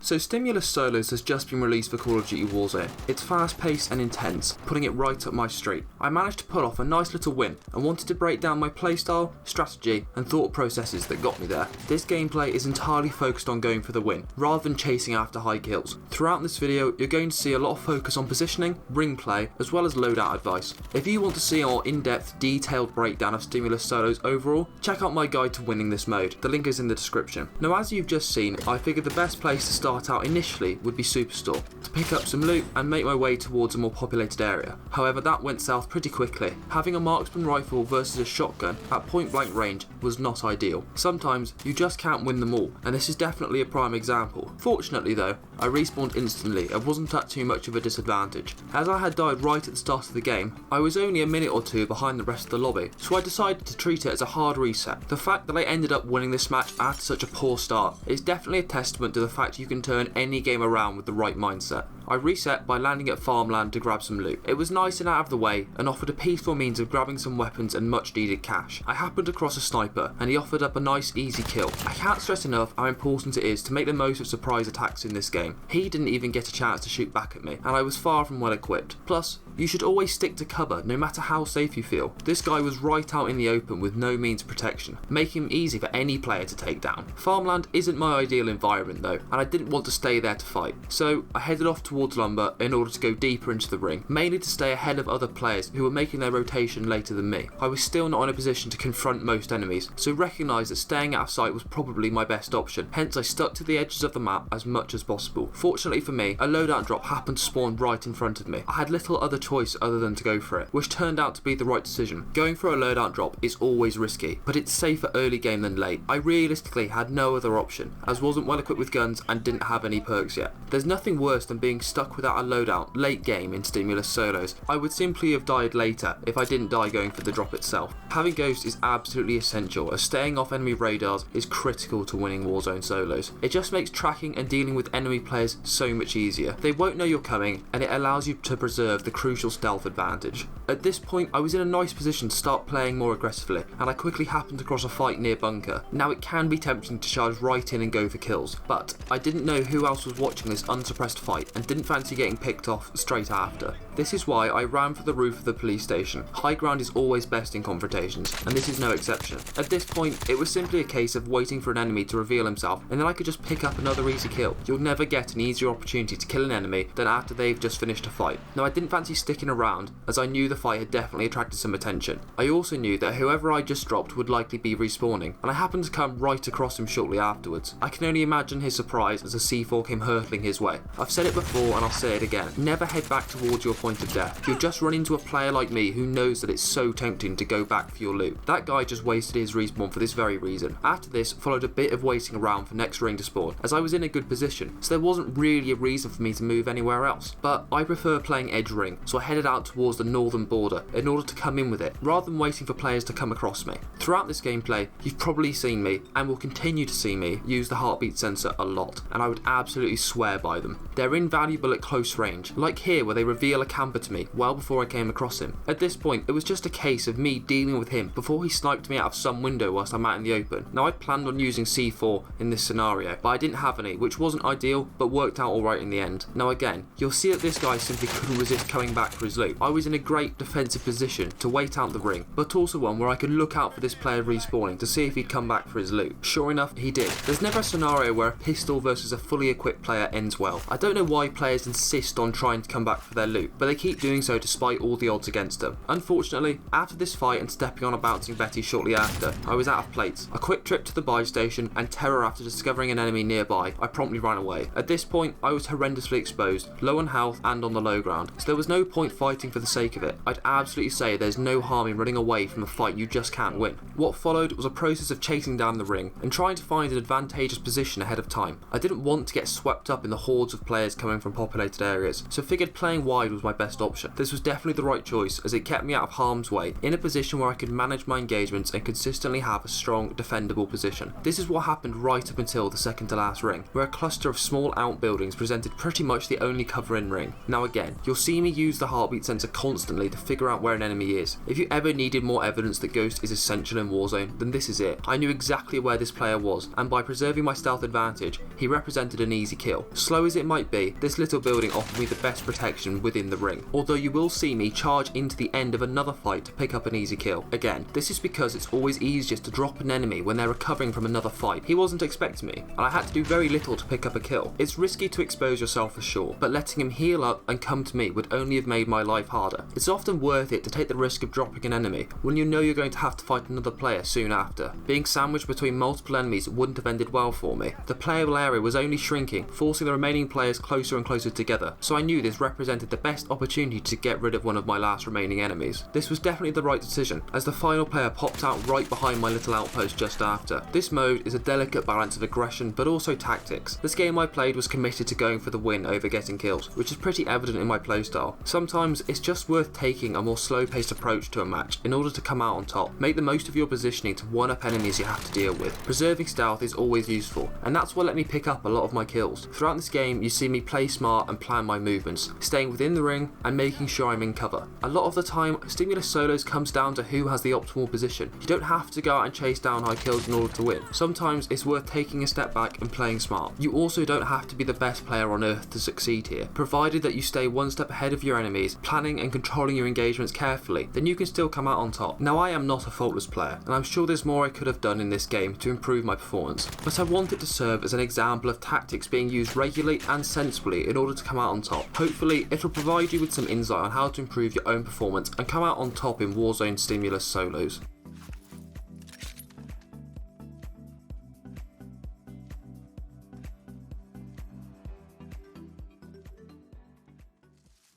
So Stimulus Solos has just been released for Call of Duty Warzone. It's fast paced and intense, putting it right up my street. I managed to pull off a nice little win and wanted to break down my playstyle, strategy and thought processes that got me there. This gameplay is entirely focused on going for the win, rather than chasing after high kills. Throughout this video you're going to see a lot of focus on positioning, ring play, as well as loadout advice. If you want to see a more in-depth, detailed breakdown of Stimulus Solos overall, check out my guide to winning this mode. The link is in the description. Now, as you've just seen, I figured the best place to start out initially would be Superstore, to pick up some loot and make my way towards a more populated area. However, that went south pretty quickly. Having a marksman rifle versus a shotgun at point blank range was not ideal. Sometimes you just can't win them all, and this is definitely a prime example. Fortunately though, I respawned instantly and wasn't at too much of a disadvantage. As I had died right at the start of the game, I was only a minute or two behind the rest of the lobby, so I decided to treat it as a hard reset. The fact that I ended up winning this match after such a poor start is definitely a testament to the fact you can turn any game around with the right mindset. I reset by landing at farmland to grab some loot. It was nice and out of the way and offered a peaceful means of grabbing some weapons and much needed cash. I happened across a sniper and he offered up a nice easy kill. I can't stress enough how important it is to make the most of surprise attacks in this game. He didn't even get a chance to shoot back at me and I was far from well equipped. Plus, you should always stick to cover no matter how safe you feel. This guy was right out in the open with no means of protection, making him easy for any player to take down. Farmland isn't my ideal environment though, and I didn't want to stay there to fight, so I headed off towards lumber in order to go deeper into the ring, mainly to stay ahead of other players who were making their rotation later than me. I was still not in a position to confront most enemies, so recognised that staying out of sight was probably my best option, hence I stuck to the edges of the map as much as possible. Fortunately for me, a loadout drop happened to spawn right in front of me. I had little other choice other than to go for it, which turned out to be the right decision. Going for a loadout drop is always risky, but it's safer early game than late. I realistically had no other option, as wasn't well equipped with guns and didn't have any perks yet. There's nothing worse than being stuck without a loadout late game in Stimulus Solos. I would simply have died later if I didn't die going for the drop itself. Having Ghost is absolutely essential, as staying off enemy radars is critical to winning Warzone Solos. It just makes tracking and dealing with enemy players so much easier. They won't know you're coming and it allows you to preserve the crucial stealth advantage. At this point I was in a nice position to start playing more aggressively and I quickly happened across a fight near bunker. Now it can be tempting to charge right in and go for kills, but I didn't know who else was watching this unsuppressed fight and didn't fancy getting picked off straight after. This is why I ran for the roof of the police station. High ground is always best in confrontations, and this is no exception. At this point it was simply a case of waiting for an enemy to reveal himself and then I could just pick up another easy kill. You'll never get an easier opportunity to kill an enemy than after they've just finished a fight. Now I didn't fancy sticking around as I knew the fight had definitely attracted some attention. I also knew that whoever I just dropped would likely be respawning, and I happened to come right across him shortly afterwards. I can only imagine his surprise as a C4 came hurtling his way. I've said it before and I'll say it again, never head back towards your point of death. You'll just run into a player like me who knows that it's so tempting to go back for your loot. That guy just wasted his respawn for this very reason. After this followed a bit of waiting around for next ring to spawn, as I was in a good position, so there wasn't really a reason for me to move anywhere else. But I prefer playing edge ring, so I headed out towards the northern border in order to come in with it, rather than waiting for players to come across me. Throughout this gameplay, you've probably seen me, and will continue to see me, use the heartbeat sensor a lot, and I would absolutely swear by them. They're invaluable at close range, like here where they reveal a camper to me well before I came across him. At this point, it was just a case of me dealing with him before he sniped me out of some window whilst I'm out in the open. Now I planned on using C4 in this scenario, but I didn't have any, which wasn't ideal, but worked out alright in the end. Now again, you'll see that this guy simply couldn't resist coming back for his loot. I was in a great defensive position to wait out the ring, but also one where I could look out for this player respawning to see if he'd come back for his loot. Sure enough, he did. There's never a scenario where a pistol versus a fully equipped player ends well. I don't know why players insist on trying to come back for their loot, but they keep doing so despite all the odds against them. Unfortunately, after this fight and stepping on a bouncing Betty shortly after, I was out of plates. A quick trip to the buy station and terror after discovering an enemy nearby, I promptly ran away. At this point, I was horrendously exposed, low on health and on the low ground, so there was no point fighting for the sake of it. I'd absolutely say there's no harm in running away from a fight you just can't win. What followed was a process of chasing down the ring and trying to find an advantageous position ahead of time. I didn't want to get swept up in the hordes of players coming from from populated areas, so figured playing wide was my best option. This was definitely the right choice as it kept me out of harm's way, in a position where I could manage my engagements and consistently have a strong defendable position. This is what happened right up until the second to last ring, where a cluster of small outbuildings presented pretty much the only cover in ring. Now again, you'll see me use the heartbeat sensor constantly to figure out where an enemy is. If you ever needed more evidence that Ghost is essential in Warzone, then this is it. I knew exactly where this player was, and by preserving my stealth advantage, he represented an easy kill. Slow as it might be, this little building offered me the best protection within the ring, although you will see me charge into the end of another fight to pick up an easy kill. Again, this is because it's always easiest to drop an enemy when they're recovering from another fight. He wasn't expecting me, and I had to do very little to pick up a kill. It's risky to expose yourself for sure, but letting him heal up and come to me would only have made my life harder. It's often worth it to take the risk of dropping an enemy when you know you're going to have to fight another player soon after. Being sandwiched between multiple enemies wouldn't have ended well for me. The playable area was only shrinking, forcing the remaining players closer and closer together, so I knew this represented the best opportunity to get rid of one of my last remaining enemies. This was definitely the right decision, as the final player popped out right behind my little outpost just after. This mode is a delicate balance of aggression but also tactics. This game I played was committed to going for the win over getting kills, which is pretty evident in my playstyle. Sometimes it's just worth taking a more slow-paced approach to a match in order to come out on top. Make the most of your positioning to one-up enemies you have to deal with. Preserving stealth is always useful, and that's what let me pick up a lot of my kills. Throughout this game, you see me play smart and plan my movements, staying within the ring and making sure I'm in cover. A lot of the time, Stimulus Solos comes down to who has the optimal position. You don't have to go out and chase down high kills in order to win. Sometimes it's worth taking a step back and playing smart. You also don't have to be the best player on earth to succeed here. Provided that you stay one step ahead of your enemies, planning and controlling your engagements carefully, then you can still come out on top. Now I am not a faultless player, and I'm sure there's more I could have done in this game to improve my performance, but I want it to serve as an example of tactics being used regularly and sensibly in order to come out on top. Hopefully it'll provide you with some insight on how to improve your own performance and come out on top in Warzone Stimulus Solos.